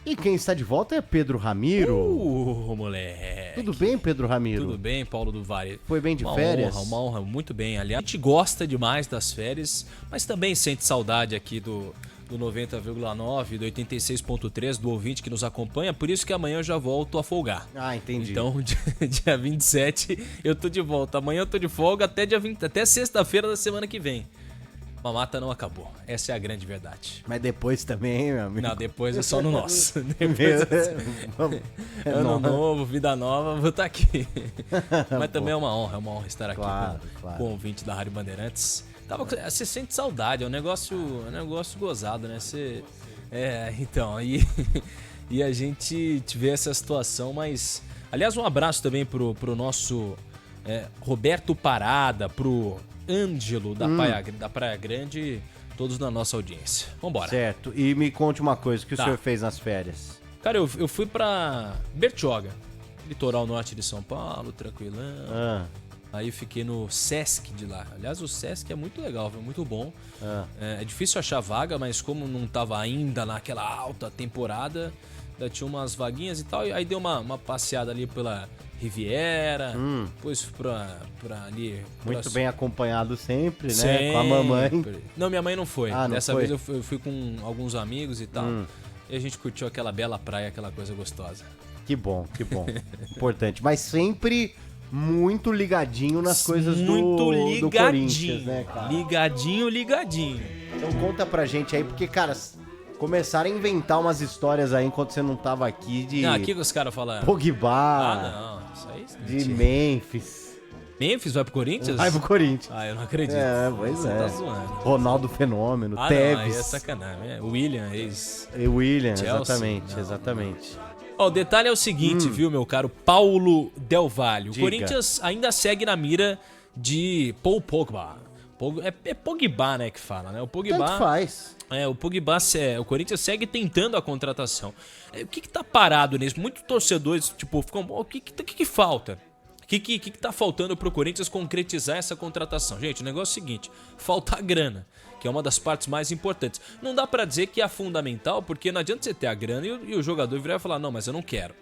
E quem está de volta é Pedro Ramiro. Moleque. Tudo bem, Pedro Ramiro? Tudo bem, Paulo do Vale. Foi bem de férias? Uma honra, muito bem. Aliás, a gente gosta demais das férias, mas também sente saudade aqui do 90,9, do 86,3 do ouvinte que nos acompanha, por isso que amanhã eu já volto a folgar. Ah, entendi. Então, dia 27 eu tô de volta. Amanhã eu tô de folga até sexta-feira da semana que vem. Mamata não acabou. Essa é a grande verdade. Mas depois também, meu amigo. Não, depois é só no nosso. É Ano novo, vida nova, vou estar aqui. Mas também é uma honra estar aqui com o ouvinte da Rádio Bandeirantes. Você sente saudade, é um negócio gozado, né? Então, e a gente vê essa situação, mas... Aliás, um abraço também pro nosso Roberto Parada, pro Ângelo da Praia Grande, todos na nossa audiência. Vambora. Certo, e me conte uma coisa, o que o senhor fez nas férias? Cara, eu fui pra Bertioga, litoral norte de São Paulo, tranquilão. Aí fiquei no Sesc de lá. Aliás, o Sesc é muito legal, foi muito bom. É difícil achar vaga, mas como não tava ainda naquela alta temporada, ainda tinha umas vaguinhas e tal. E aí dei uma passeada ali pela Riviera, depois pra ali... Muito bem acompanhado sempre, né? Sempre. Com a mamãe. Não, minha mãe não foi. Dessa foi? vez eu fui com alguns amigos e tal. E a gente curtiu aquela bela praia, aquela coisa gostosa. Que bom, que bom. Importante. Mas sempre muito ligadinho nas coisas do Corinthians, né, cara? Ligadinho. Então conta pra gente aí, porque, cara, começaram a inventar umas histórias aí enquanto você não tava aqui de... Não, aqui que os caras falaram. Pogba. Não, isso aí... De Memphis. Memphis vai pro Corinthians? Vai pro Corinthians. Eu não acredito. Pois Você é. tá zoando. Ronaldo Fenômeno, Tevez. Não, aí é sacanagem. William, ex... William, Chelsea. exatamente. O detalhe é o seguinte, viu, meu caro Paulo Del Valle. O Diga. Corinthians ainda segue na mira de Paul Pogba. É Pogba, né, que fala, né? O Pogba... Tanto faz. O Pogba, o Corinthians segue tentando a contratação. O que tá parado nisso? Muitos torcedores, tipo, ficam... O que falta? O que tá faltando pro Corinthians concretizar essa contratação? Gente, o negócio é o seguinte, falta a grana, que é uma das partes mais importantes. Não dá pra dizer que é fundamental, porque não adianta você ter a grana e o jogador virar e falar, não, mas eu não quero.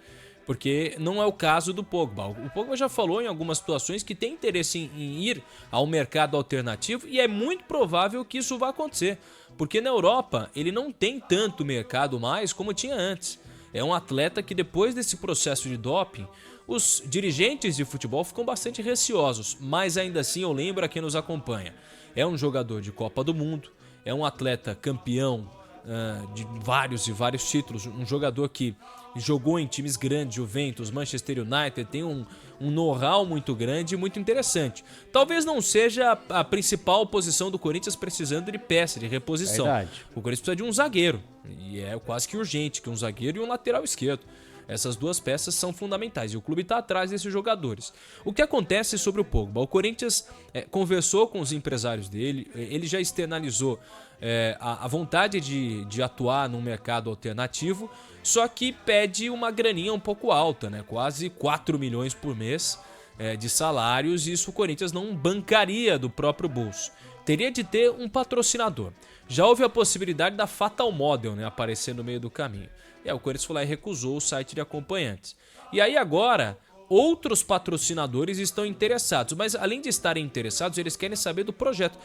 Porque não é o caso do Pogba. O Pogba já falou em algumas situações que tem interesse em ir ao mercado alternativo e é muito provável que isso vá acontecer. Porque na Europa ele não tem tanto mercado mais como tinha antes. É um atleta que depois desse processo de doping, os dirigentes de futebol ficam bastante receosos. Mas ainda assim eu lembro a quem nos acompanha. É um jogador de Copa do Mundo, é um atleta campeão de vários e vários títulos, um jogador que jogou em times grandes, Juventus, Manchester United, tem um know-how muito grande e muito interessante. Talvez não seja a principal posição do Corinthians precisando de peça, de reposição. Verdade. O Corinthians precisa de um zagueiro, e é quase que urgente, que um zagueiro e um lateral esquerdo. Essas duas peças são fundamentais e o clube está atrás desses jogadores. O que acontece sobre o Pogba? O Corinthians conversou com os empresários dele, ele já externalizou a vontade de atuar num mercado alternativo, só que pede uma graninha um pouco alta, né? Quase 4 milhões por mês de salários, e isso o Corinthians não bancaria do próprio bolso. Teria de ter um patrocinador. Já houve a possibilidade da Fatal Model, né, aparecer no meio do caminho. O Corinthians foi lá e recusou o site de acompanhantes. E aí agora, outros patrocinadores estão interessados. Mas além de estarem interessados, eles querem saber do projeto.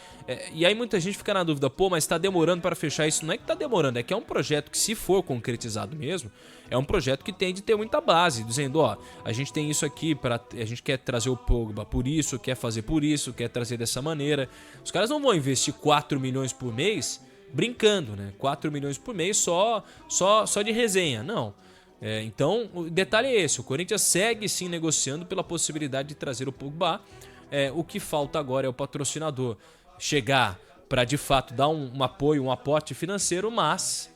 E aí muita gente fica na dúvida, pô, mas está demorando para fechar isso. Não é que está demorando, é que é um projeto que, se for concretizado mesmo, é um projeto que tem de ter muita base. Dizendo, ó, a gente tem isso aqui, a gente quer trazer o Pogba por isso, quer fazer por isso, quer trazer dessa maneira. Os caras não vão investir 4 milhões por mês brincando, né? 4 milhões por mês só de resenha. Não. Então, o detalhe é esse. O Corinthians segue sim negociando pela possibilidade de trazer o Pogba. O que falta agora é o patrocinador chegar para de fato dar um apoio, um aporte financeiro, mas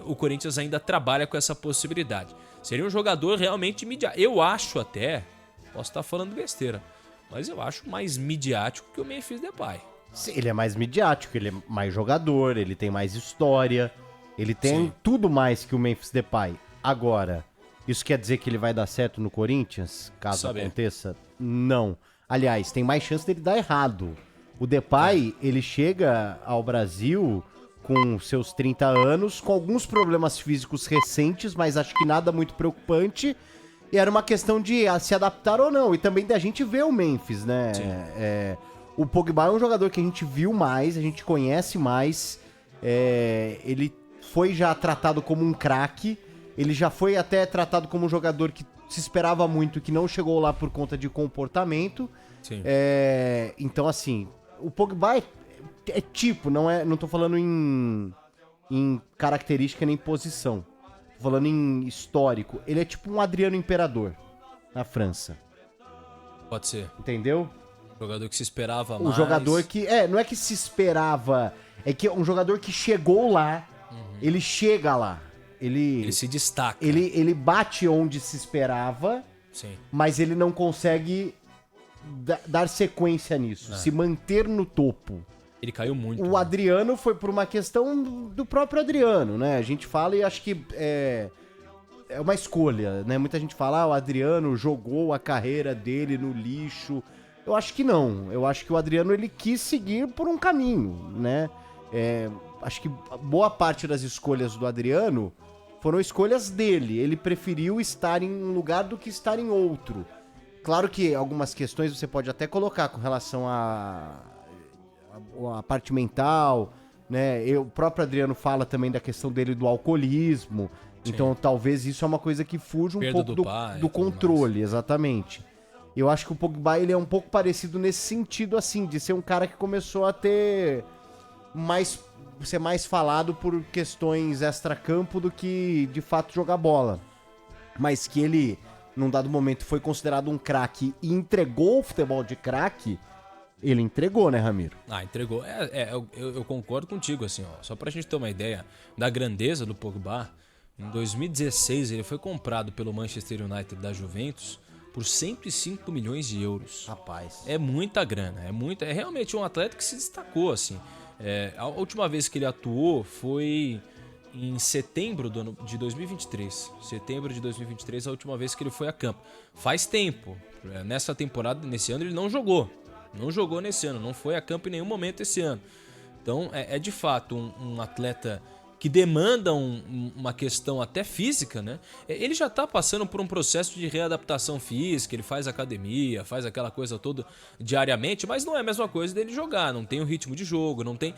o Corinthians ainda trabalha com essa possibilidade. Seria um jogador realmente midiático. Eu acho até, posso estar falando besteira, mas eu acho mais midiático que o Memphis Depay. Ele é mais midiático, ele é mais jogador, ele tem mais história, ele tem tudo mais que o Memphis Depay. Agora, isso quer dizer que ele vai dar certo no Corinthians, caso aconteça? Não. Aliás, tem mais chance dele dar errado. O Depay, ele chega ao Brasil com seus 30 anos, com alguns problemas físicos recentes, mas acho que nada muito preocupante. E era uma questão de se adaptar ou não. E também da gente ver o Memphis, né? O Pogba é um jogador que a gente viu mais, a gente conhece mais. Ele foi já tratado como um craque. Ele já foi até tratado como um jogador que se esperava muito, que não chegou lá por conta de comportamento. Sim. Então, assim, o Pogba é tipo, não tô falando em característica nem posição. Tô falando em histórico. Ele é tipo um Adriano Imperador na França. Pode ser. Entendeu? Um jogador que se esperava Um mais. jogador que... não é que se esperava, é que é um jogador que chegou lá, ele chega lá. Ele se destaca. Ele bate onde se esperava, Sim. mas ele não consegue dar sequência nisso, se manter no topo. Ele caiu muito. O Adriano foi por uma questão do próprio Adriano, né? A gente fala e acho que é uma escolha, né? Muita gente fala, o Adriano jogou a carreira dele no lixo. Eu acho que não. Eu acho que o Adriano, ele quis seguir por um caminho, né? Acho que boa parte das escolhas do Adriano foram escolhas dele. Ele preferiu estar em um lugar do que estar em outro. Claro que algumas questões você pode até colocar com relação a parte mental, né? O próprio Adriano fala também da questão dele do alcoolismo. Sim. Então talvez isso é uma coisa que fuja um pouco do controle, exatamente. Eu acho que o Pogba, ele é um pouco parecido nesse sentido, assim, de ser um cara que começou a ser mais falado por questões extracampo do que de fato jogar bola. Mas que ele, num dado momento, foi considerado um craque e entregou o futebol de craque. Ele entregou, né, Ramiro? Entregou. Eu concordo contigo, assim, ó. Só pra gente ter uma ideia da grandeza do Pogba, em 2016 ele foi comprado pelo Manchester United da Juventus por 105 milhões de euros. Rapaz. É muita grana, é realmente um atleta que se destacou, assim. A última vez que ele atuou foi em setembro de 2023. Setembro de 2023 é a última vez que ele foi a campo. Faz tempo. Nessa temporada, nesse ano, ele não jogou. Não jogou nesse ano, não foi a campo em nenhum momento esse ano. Então, é de fato um atleta que demanda uma questão até física, né? Ele já tá passando por um processo de readaptação física, ele faz academia, faz aquela coisa toda diariamente, mas não é a mesma coisa dele jogar, não tem o ritmo de jogo, não tem...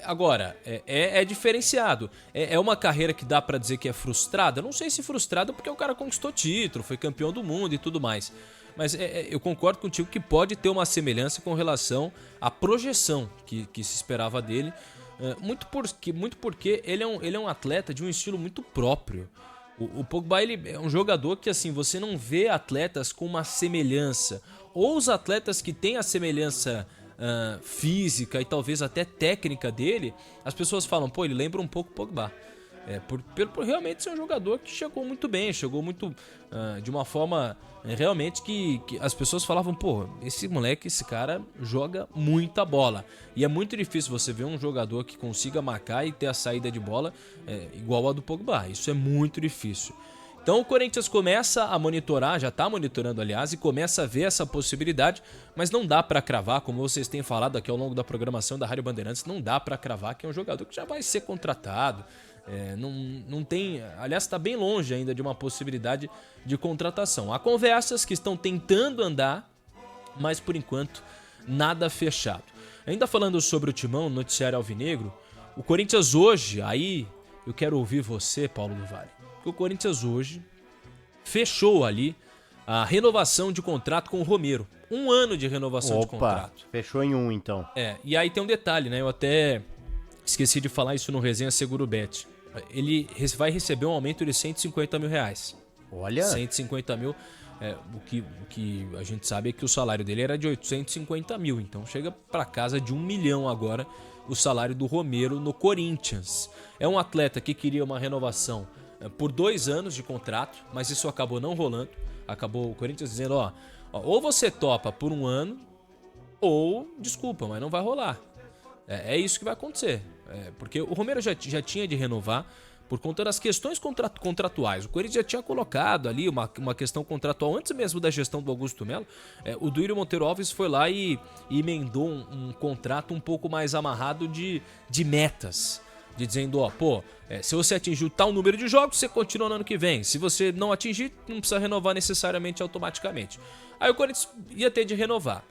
Agora, é diferenciado. É uma carreira que dá pra dizer que é frustrada? Não sei se frustrada porque o cara conquistou título, foi campeão do mundo e tudo mais. Mas eu concordo contigo que pode ter uma semelhança com relação à projeção que se esperava dele. Muito porque ele é um atleta de um estilo muito próprio. O Pogba, ele é um jogador que, assim, você não vê atletas com uma semelhança. Ou os atletas que têm a semelhança física e talvez até técnica dele, as pessoas falam, pô, ele lembra um pouco o Pogba. Por realmente ser um jogador que chegou muito bem, chegou muito de uma forma realmente que as pessoas falavam, pô, esse moleque, esse cara joga muita bola. E é muito difícil você ver um jogador que consiga marcar e ter a saída de bola igual a do Pogba. Isso é muito difícil. Então o Corinthians começa a monitorar, já está monitorando aliás, e começa a ver essa possibilidade, mas não dá para cravar, como vocês têm falado aqui ao longo da programação da Rádio Bandeirantes, não dá para cravar que é um jogador que já vai ser contratado. Não tem, aliás, está bem longe ainda de uma possibilidade de contratação. Há conversas que estão tentando andar, mas por enquanto nada fechado. Ainda falando sobre o Timão, noticiário alvinegro, o Corinthians hoje, aí eu quero ouvir você, Paulo do Vale, porque o Corinthians hoje fechou ali a renovação de contrato com o Romero. 1 ano de renovação de contrato. Fechou em 1 então. E aí tem um detalhe, né? Eu até esqueci de falar isso no Resenha Seguro Bet. Ele vai receber um aumento de 150 mil reais. Olha! 150 mil. O que a gente sabe é que o salário dele era de 850 mil. Então chega para casa de 1 milhão agora o salário do Romero no Corinthians. É um atleta que queria uma renovação por 2 anos de contrato, mas isso acabou não rolando. Acabou o Corinthians dizendo, ou você topa por 1 ano, ou desculpa, mas não vai rolar. É isso que vai acontecer. Porque o Romero já tinha de renovar por conta das questões contratuais. O Corinthians já tinha colocado ali uma questão contratual antes mesmo da gestão do Augusto Melo. O Duílio Monteiro Alves foi lá e emendou um contrato um pouco mais amarrado de metas. de dizendo, ó, se você atingiu tal número de jogos, você continua no ano que vem. Se você não atingir, não precisa renovar necessariamente automaticamente. Aí o Corinthians ia ter de renovar.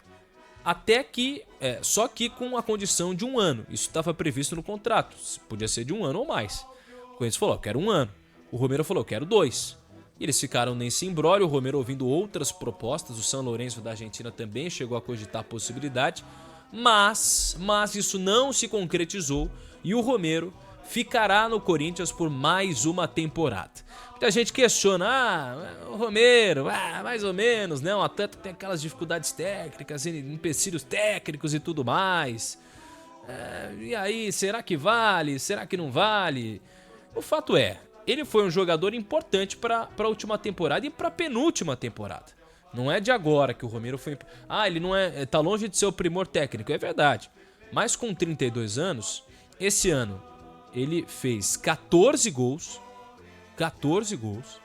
Até que, só que com a condição de 1 ano. Isso estava previsto no contrato. Podia ser de 1 ano ou mais. O Corinthians falou, eu quero 1 ano. O Romero falou, eu quero 2. E eles ficaram nesse imbróglio, o Romero ouvindo outras propostas. O San Lorenzo da Argentina também chegou a cogitar a possibilidade. Mas isso não se concretizou e o Romero ficará no Corinthians por mais uma temporada. Muita gente questiona, o Romero, mais ou menos, né? Um atleta tem aquelas dificuldades técnicas, empecilhos técnicos e tudo mais. E aí, será que vale? Será que não vale? O fato é, ele foi um jogador importante para a última temporada e para a penúltima temporada. Não é de agora que o Romero foi... ele não tá longe de ser o primor técnico, é verdade. Mas com 32 anos, esse ano ele fez 14 gols. 14 gols.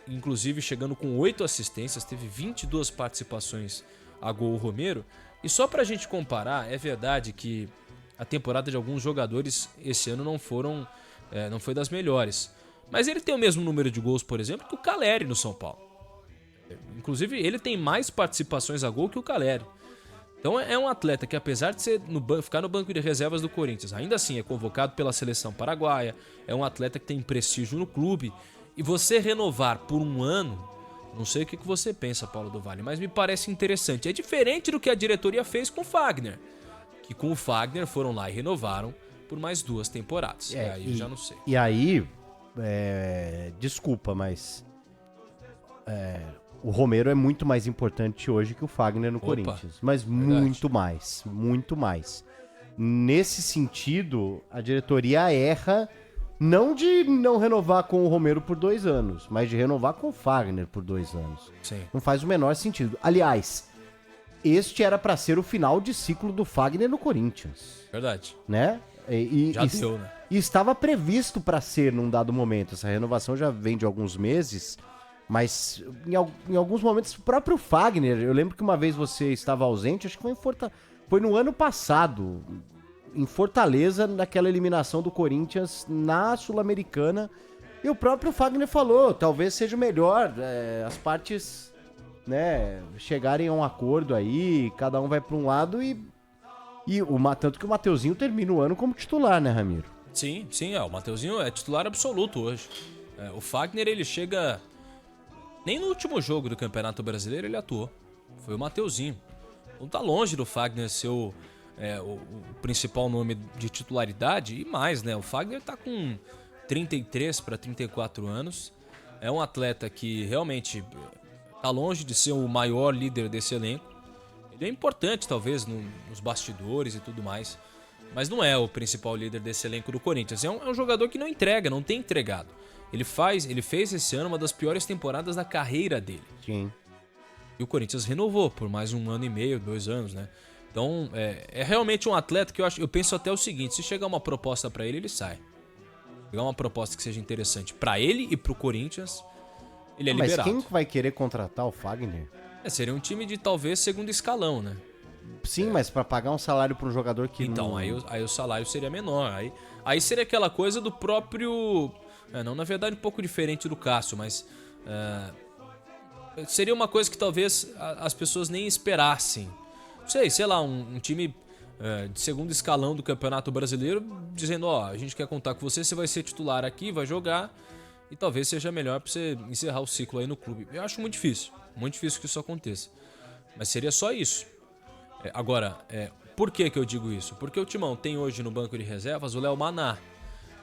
Inclusive chegando com 8 assistências, teve 22 participações a gol o Romero. E só pra gente comparar, é verdade que a temporada de alguns jogadores esse ano não foi das melhores. Mas ele tem o mesmo número de gols, por exemplo, que o Caleri no São Paulo. Inclusive, ele tem mais participações a gol que o Caleri. Então é um atleta que, apesar de ficar no banco de reservas do Corinthians, ainda assim é convocado pela seleção paraguaia, é um atleta que tem prestígio no clube. E você renovar por 1 ano, não sei o que você pensa, Paulo do Vale, mas me parece interessante. É diferente do que a diretoria fez com o Fagner, que com o Fagner foram lá e renovaram por mais 2 temporadas. Aí eu já não sei. E aí, desculpa, mas o Romero é muito mais importante hoje que o Fagner no Corinthians. Mas muito mais, muito mais. Nesse sentido, a diretoria erra não de não renovar com o Romero por 2 anos, mas de renovar com o Fagner por 2 anos. Sim. Não faz o menor sentido. Aliás, este era para ser o final de ciclo do Fagner no Corinthians. Verdade. Né? Já deu, né? E estava previsto para ser num dado momento. Essa renovação já vem de alguns meses, mas em alguns momentos o próprio Fagner, eu lembro que uma vez você estava ausente, acho que foi no ano passado, em Fortaleza, naquela eliminação do Corinthians na Sul-Americana, e o próprio Fagner falou, talvez seja melhor as partes, né, chegarem a um acordo aí, cada um vai para um lado tanto que o Mateuzinho termina o ano como titular, né, Ramiro? Sim, o Mateuzinho é titular absoluto hoje. O Fagner, ele chega... Nem no último jogo do Campeonato Brasileiro ele atuou. Foi o Mateuzinho. Não tá longe do Fagner ser o principal nome de titularidade e mais, né? O Fagner tá com 33 para 34 anos. É um atleta que realmente tá longe de ser o maior líder desse elenco. Ele é importante, talvez, nos bastidores e tudo mais. Mas não é o principal líder desse elenco do Corinthians. É um jogador que não entrega, não tem entregado. Ele fez esse ano uma das piores temporadas da carreira dele. Sim. E o Corinthians renovou por mais 1 ano e meio, 2 anos, né? Então, é realmente um atleta que eu penso até o seguinte, se chegar uma proposta pra ele sai. Chegar uma proposta que seja interessante pra ele e pro Corinthians, ele é liberado. Mas quem vai querer contratar o Fagner? Seria um time de talvez segundo escalão, né? Sim, mas pra pagar um salário pra um jogador que então, não... aí o salário seria menor. Aí seria aquela coisa do próprio... não, na verdade um pouco diferente do Cássio, mas... seria uma coisa que talvez as pessoas nem esperassem. Não sei lá, um time de segundo escalão do Campeonato Brasileiro dizendo, a gente quer contar com você vai ser titular aqui, vai jogar e talvez seja melhor pra você encerrar o ciclo aí no clube. Eu acho muito difícil que isso aconteça. Mas seria só isso. Agora, por que eu digo isso? Porque o Timão tem hoje no banco de reservas o Léo Maná,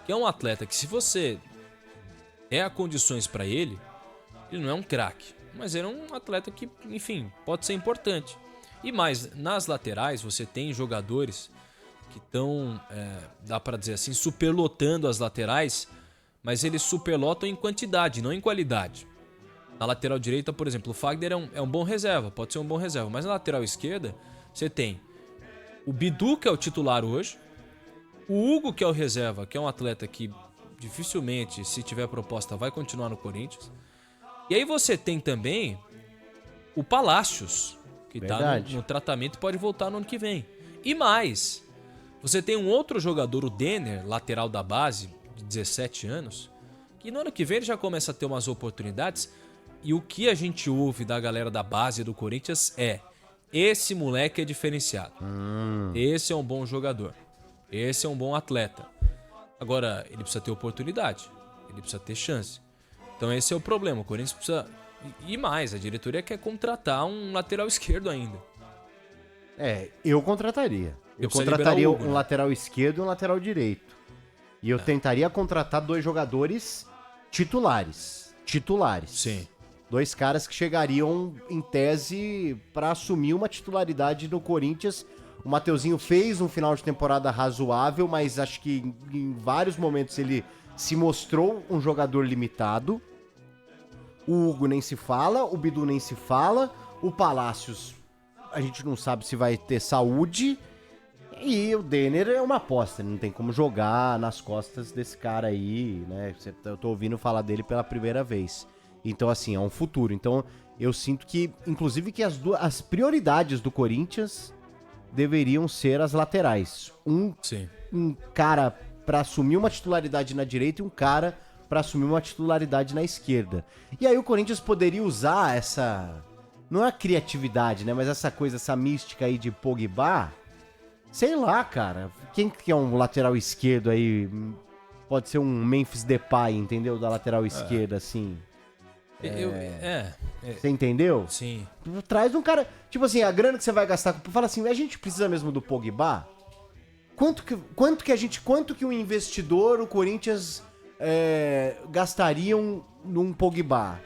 que é um atleta que se você der condições pra ele não é um craque, mas ele é um atleta que, enfim, pode ser importante. E mais, nas laterais você tem jogadores que estão, dá pra dizer assim, superlotando as laterais, mas eles superlotam em quantidade, não em qualidade. Na lateral direita, por exemplo, o Fagner é um bom reserva, pode ser um bom reserva, mas na lateral esquerda você tem o Bidu, que é o titular hoje, o Hugo, que é o reserva, que é um atleta que dificilmente, se tiver proposta, vai continuar no Corinthians. E aí você tem também o Palácios, que está no tratamento e pode voltar no ano que vem. E mais, Você tem um outro jogador, o Denner, lateral da base, de 17 anos, que no ano que vem ele já começa a ter umas oportunidades. E o que a gente ouve da galera da base do Corinthians é: esse moleque é diferenciado. Esse é um bom jogador. Esse é um bom atleta. Agora, ele precisa ter oportunidade. Ele precisa ter chance. Então esse é o problema. O Corinthians precisa... E mais, a diretoria quer contratar um lateral esquerdo ainda. Eu contrataria. Eu precisa contrataria liberar o Hugo, um né? lateral esquerdo e um lateral direito. E eu tentaria contratar 2 jogadores titulares. Sim. 2 caras que chegariam, em tese, pra assumir uma titularidade no Corinthians. O Mateuzinho fez um final de temporada razoável, mas acho que em vários momentos ele se mostrou um jogador limitado. O Hugo nem se fala, o Bidu nem se fala, o Palácios a gente não sabe se vai ter saúde, e o Denner é uma aposta, não tem como jogar nas costas desse cara aí, né? Eu tô ouvindo falar dele pela primeira vez. Então, assim, é um futuro. Então, eu sinto que, inclusive, que as prioridades do Corinthians deveriam ser as laterais. Sim. Um cara pra assumir uma titularidade na direita e um cara pra assumir uma titularidade na esquerda. E aí o Corinthians poderia usar essa... Não é a criatividade, né? Mas essa coisa, essa mística aí de Pogba. Sei lá, cara. Quem que é um lateral esquerdo aí? Pode ser um Memphis Depay, entendeu? Da lateral esquerda, assim. Você entendeu? Sim. Traz um cara... Tipo assim, a grana que você vai gastar... Fala assim, a gente precisa mesmo do Pogba? Quanto que um investidor, o Corinthians, gastariam num Pogba?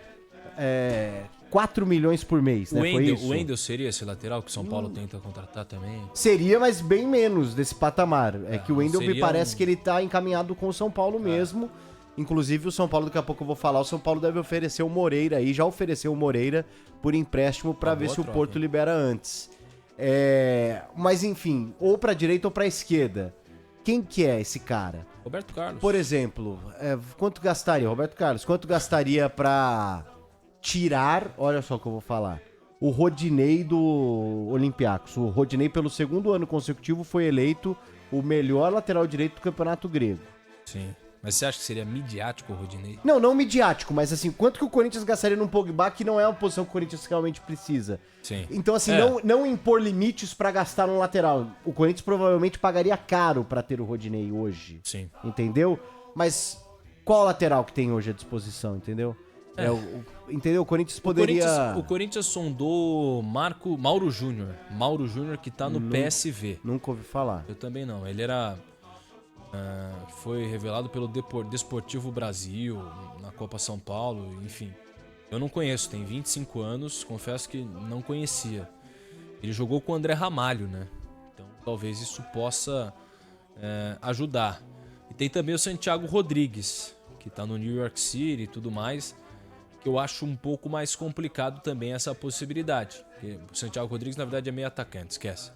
4 milhões por mês, né? Foi isso? O Wendel seria esse lateral que o São Paulo tenta contratar também? Seria, mas bem menos desse patamar. É que o Wendel me parece que ele tá encaminhado com o São Paulo mesmo. Inclusive o São Paulo, daqui a pouco eu vou falar, o São Paulo deve oferecer o Moreira aí, já ofereceu o Moreira por empréstimo pra ver se o Porto libera antes. Mas enfim, ou pra direita ou pra esquerda. Quem que é esse cara? Roberto Carlos. Por exemplo, quanto gastaria, Roberto Carlos, quanto gastaria pra tirar, olha só o que eu vou falar, o Rodinei do Olympiacos. O Rodinei, pelo 2º ano consecutivo, foi eleito o melhor lateral direito do Campeonato Grego. Sim. Mas você acha que seria midiático o Rodinei? Não midiático, mas assim, quanto que o Corinthians gastaria num Pogba que não é uma posição que o Corinthians realmente precisa? Sim. Então assim, não impor limites pra gastar no lateral. O Corinthians provavelmente pagaria caro pra ter o Rodinei hoje. Sim. Entendeu? Mas qual lateral que tem hoje à disposição, entendeu? Entendeu? O Corinthians poderia... O Corinthians sondou Mauro Júnior. Mauro Júnior que tá no PSV. Nunca ouvi falar. Eu também não. Ele era... foi revelado pelo Desportivo Brasil, na Copa São Paulo, enfim. Eu não conheço, tem 25 anos, confesso que não conhecia. Ele jogou com o André Ramalho, né? Então talvez isso possa ajudar. E tem também o Santiago Rodrigues, que tá no New York City e tudo mais, que eu acho um pouco mais complicado também essa possibilidade. Porque o Santiago Rodrigues, na verdade, é meio atacante, esquece.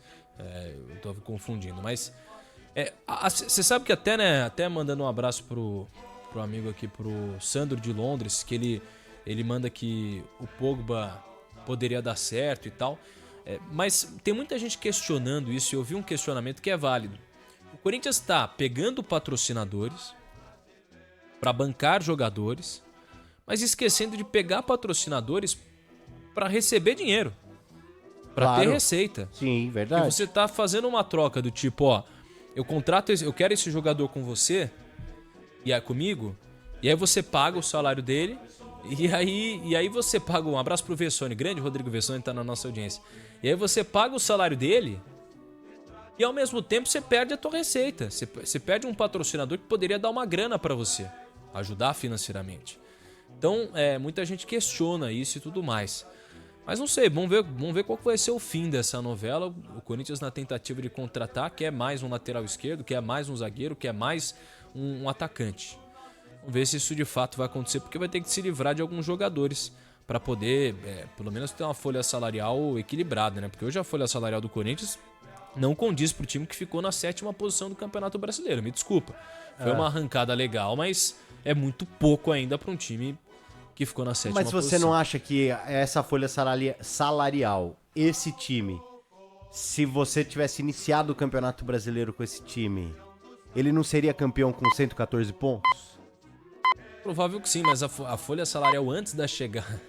Eu tô confundindo, mas... Você sabe que até mandando um abraço pro amigo aqui, pro Sandro de Londres, que ele manda que o Pogba poderia dar certo e tal. Mas tem muita gente questionando isso, e eu vi um questionamento que é válido. O Corinthians está pegando patrocinadores para bancar jogadores, mas esquecendo de pegar patrocinadores para receber dinheiro, para ter receita. Sim, verdade. E você tá fazendo uma troca do tipo, eu quero esse jogador com você e comigo, e aí você paga o salário dele, e aí você paga, um abraço pro Vessone, grande Rodrigo Vessone, tá na nossa audiência. E aí você paga o salário dele e ao mesmo tempo você perde a tua receita. Você perde um patrocinador que poderia dar uma grana pra você, ajudar financeiramente. Então, muita gente questiona isso e tudo mais. Mas não sei, vamos ver qual vai ser o fim dessa novela. O Corinthians, na tentativa de contratar, quer mais um lateral esquerdo, quer mais um zagueiro, quer mais um atacante. Vamos ver se isso de fato vai acontecer, porque vai ter que se livrar de alguns jogadores para poder, pelo menos, ter uma folha salarial equilibrada, né? Porque hoje a folha salarial do Corinthians não condiz pro time que ficou na 7ª posição do Campeonato Brasileiro. Me desculpa. Foi uma arrancada legal, mas é muito pouco ainda para um time que ficou na 7ª posição. Mas você não acha que essa folha salarial, esse time, se você tivesse iniciado o Campeonato Brasileiro com esse time, ele não seria campeão com 114 pontos? Provável que sim, mas a folha salarial antes da chegada...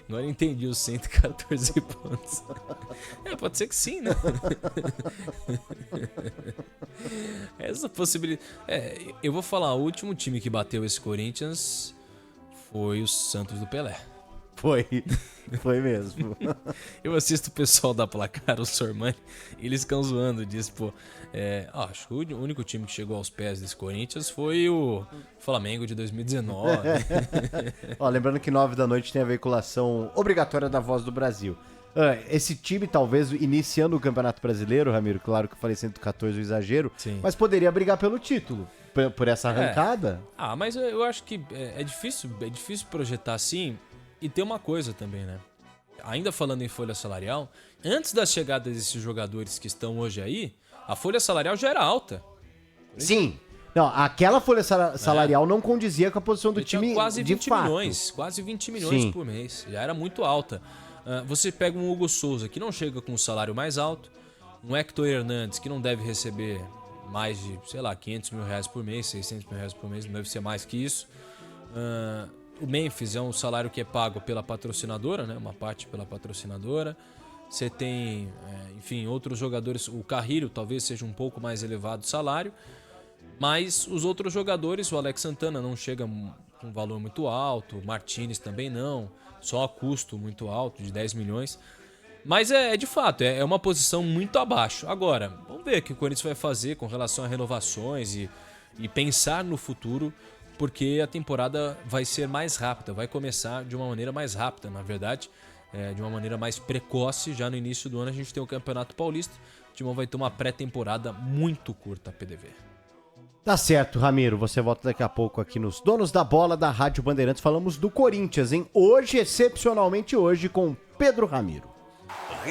Agora eu entendi os 114 pontos. Pode ser que sim, né? Essa possibilidade... eu vou falar, o último time que bateu esse Corinthians foi o Santos do Pelé. Foi mesmo. Eu assisto o pessoal da Placar, o Sormani, e eles ficam zoando disso, pô. Acho que o único time que chegou aos pés desse Corinthians foi o Flamengo de 2019. Lembrando que 9 da noite tem a veiculação obrigatória da Voz do Brasil. Esse time, talvez, iniciando o Campeonato Brasileiro, Ramiro, claro que eu falei 114 o exagero, sim, mas poderia brigar pelo título, por essa arrancada. Mas eu acho que é difícil projetar assim. E tem uma coisa também, né? Ainda falando em folha salarial, antes das chegadas desses jogadores que estão hoje aí, a folha salarial já era alta. Sim. Não, aquela folha salarial não condizia com a posição do time quase de 20 fato. milhões, quase 20 milhões Sim. por mês. Já era muito alta. Você pega um Hugo Souza, que não chega com um salário mais alto, um Hector Hernandes, que não deve receber mais de, 500 mil reais por mês, 600 mil reais por mês, não deve ser mais que isso. O Memphis é um salário que é pago pela patrocinadora, né? Uma parte pela patrocinadora. Você tem, outros jogadores. O Carrilho talvez seja um pouco mais elevado o salário. Mas os outros jogadores, o Alex Santana não chega com um valor muito alto. O Martinez também não. Só a custo muito alto, de 10 milhões. Mas de fato, é uma posição muito abaixo. Agora, vamos ver o que o Corinthians vai fazer com relação a renovações e pensar no futuro. Porque a temporada vai ser mais rápida, vai começar de uma maneira mais rápida, na verdade, de uma maneira mais precoce. Já no início do ano a gente tem o Campeonato Paulista, o Timão vai ter uma pré-temporada muito curta, PDV. Tá certo, Ramiro, você volta daqui a pouco aqui nos Donos da Bola da Rádio Bandeirantes. Falamos do Corinthians, hein? Hoje, excepcionalmente hoje, com Pedro Ramiro.